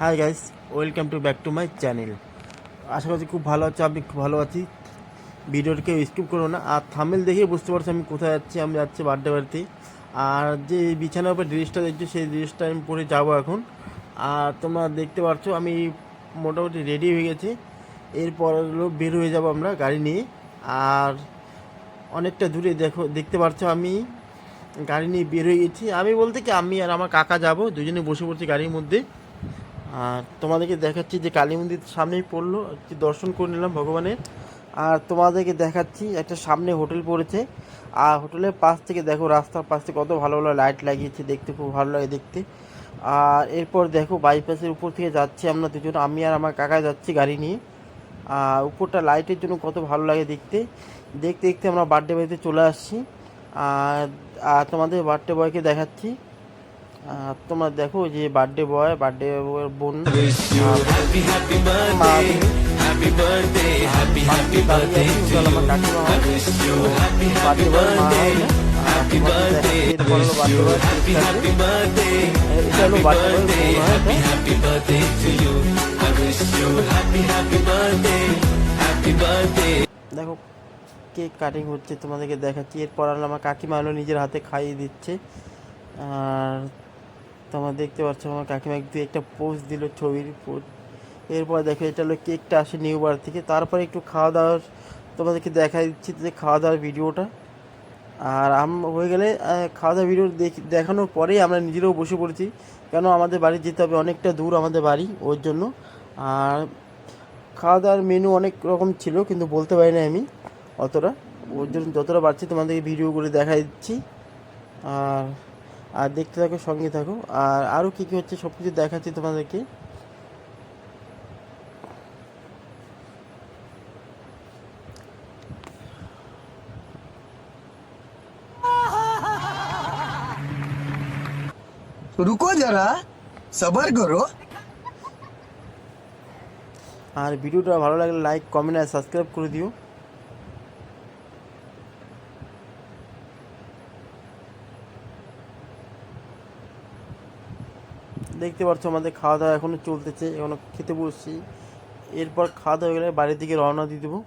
High guys, welcome to back to my channel. আশা করছি খুব ভালো আছো, আমি খুব ভালো আছি। ভিডিওটাকে স্কিপ করো না। আর থাম্বনেল দেখে বুঝতে পারছো আমি কোথায় যাচ্ছি। আমি যাচ্ছি বার্থডে বাড়িতে। আর যে বিছানার উপর ড্রেসটা দেখছো সেই ড্রেসটা আমি পরে যাবো এখন। আর তোমরা দেখতে পাচ্ছ আমি মোটামুটি রেডি হয়ে গেছি। এরপর হলো বের হয়ে যাবো আমরা গাড়ি নিয়ে। আর অনেকটা দূরে দেখতে পাচ্ছ আমি গাড়ি নিয়ে বের হয়ে গেছি। আমি বলতে কি, আমি আর আমার কাকা যাব, দুজনে বসে পড়ছি গাড়ির মধ্যে। আর তোমাদেরকে দেখাচ্ছি যে কালী মন্দির সামনেই পড়লো, একটু দর্শন করে নিলাম ভগবানের। আর তোমাদেরকে দেখাচ্ছি একটা সামনে হোটেল পড়েছে। আর হোটেলের পাশ থেকে দেখো, রাস্তার পাশ থেকে কত ভালো ভালো লাইট লাগিয়েছে, দেখতে খুব ভালো লাগে দেখতে। আর এরপর দেখো বাইপাসের উপর থেকে যাচ্ছি আমরা দুজন, আমি আর আমার কাকা যাচ্ছি গাড়ি নিয়ে। আর উপরটা লাইটের জন্য কত ভালো লাগে দেখতে। দেখতে দেখতে আমরা বার্থডে বাড়িতে চলে আসছি। আর আর তোমাদের বার্থডে বয়কে দেখাচ্ছি। তোমরা দেখো যে বার্থডে বয়ের বোন মা দেখো কেক কাটিং হচ্ছে, তোমাদেরকে দেখাচ্ছি। এরপর আমার কাকিমা হলো নিজের হাতে খাইয়ে দিচ্ছে। আর তোমরা দেখতে পাচ্ছ আমার কাকিমা একটু একটা পোস্ট দিল, ছবির পোস্ট। এরপর দেখো এটা হলো কেকটা আসে নিউ বার থেকে। তারপরে একটু খাওয়া দাওয়ার তোমাদেরকে দেখা দিচ্ছি যে খাওয়া দাওয়ার ভিডিওটা। আর হয়ে গেলে খাওয়া দাওয়ার ভিডিও দেখানোর পরেই আমরা নিজেরাও বসে পড়েছি, কেন আমাদের বাড়ি যেতে হবে, অনেকটা দূর আমাদের বাড়ি, ওর জন্য। আর খাওয়া দাওয়ার মেনু অনেক রকম ছিল, কিন্তু বলতে পারি না আমি অতটা। ওর জন্য যতটা পারছি তোমাদেরকে ভিডিও করে দেখা দিচ্ছি। আর আর দেখতে থাকো, সঙ্গে থাকো। আর আরও কী কী হচ্ছে সব কিছু দেখাচ্ছি তোমাদেরকে। रुको जरा सबर करो। আর ভিডিওটা ভালো লাগলে লাইক, কমেন্ট আর সাবস্ক্রাইব করে দিও। দেখতে পাচ্ছ আমাদের খাওয়া দাওয়া এখনও চলতেছে, এখনও খেতে বসছি। এরপর খাওয়া দাওয়া হয়ে গেলে বাড়ির দিকে রওনা দিয়ে দেবো।